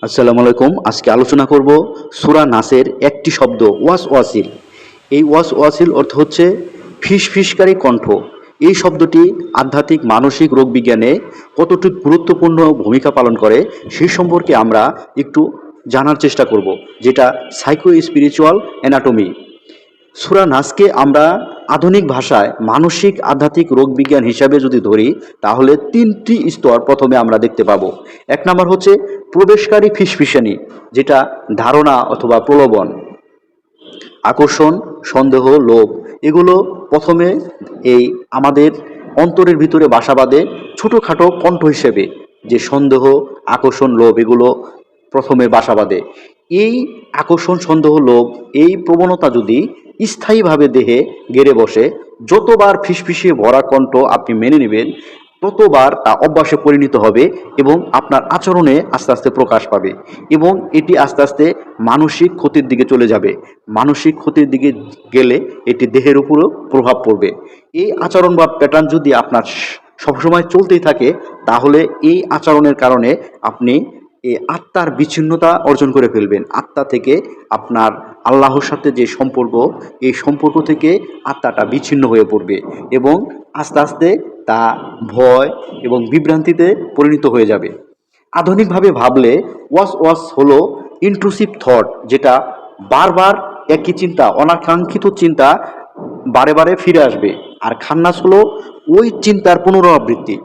আসসালামু আলাইকুম। আজকে আলোচনা করব সূরা নাসের একটি শব্দ ওয়াসওয়াসিল। এই ওয়াসওয়াসিল অর্থ হচ্ছে ফিসফিসকারী কণ্ঠ। এই শব্দটি আধ্যাত্মিক মানসিক রোগ বিজ্ঞানে কতটুকু গুরুত্বপূর্ণ ভূমিকা পালন করে সেই সম্পর্কে আমরা একটু জানার চেষ্টা করব, যেটা সাইকো স্পিরিচুয়াল অ্যানাটমি। সূরা নাসকে আমরা আধুনিক ভাষায় মানসিক আধ্যাত্মিক রোগ বিজ্ঞান হিসাবে যদি ধরি, তাহলে তিনটি স্তর প্রথমে আমরা দেখতে পাবো। এক নম্বর হচ্ছে প্রবেশকারী ফিসফিসানি, যেটা ধারণা অথবা প্রলোভন, আকর্ষণ, সন্দেহ, লোভ। এগুলো প্রথমে এই আমাদের অন্তরের ভিতরে বাসা বাঁধে ছোটোখাটো কণ্ঠ হিসেবে, যে সন্দেহ, আকর্ষণ, লোভ এগুলো প্রথমে বাসা বাঁধে। এই আকর্ষণ, সন্দেহ, লোভ এই প্রবণতা যদি স্থায়ীভাবে দেহে গেড়ে বসে, যতবার ফিসফিসিয়ে ভরা কণ্ঠ আপনি মেনে নেবেন, ততবার তা অভ্যাসে পরিণত হবে এবং আপনার আচরণে আস্তে আস্তে প্রকাশ পাবে এবং এটি আস্তে আস্তে মানসিক ক্ষতির দিকে চলে যাবে। মানসিক ক্ষতির দিকে গেলে এটি দেহের উপরও প্রভাব পড়বে। এই আচরণ বা প্যাটার্ন যদি আপনার সবসময় চলতেই থাকে, তাহলে এই আচরণের কারণে আপনি এই আত্মার বিচ্ছিন্নতা অর্জন করে ফেলবেন। আত্মা থেকে আপনার আল্লাহর সাথে যে সম্পর্ক, এই সম্পর্ক থেকে আত্মাটা বিচ্ছিন্ন হয়ে পড়বে এবং আস্তে আস্তে তা ভয় এবং বিভ্রান্তিতে পরিণত হয়ে যাবে। আধুনিকভাবে ভাবলে ওয়াস ওয়াস হলো ইন্ট্রুসিভ থট, যেটা বারবার একই চিন্তা, অনাকাঙ্ক্ষিত চিন্তা বারে বারে ফিরে আসবে। আর খান্নাস হলো ওই চিন্তার পুনরাবৃত্তি,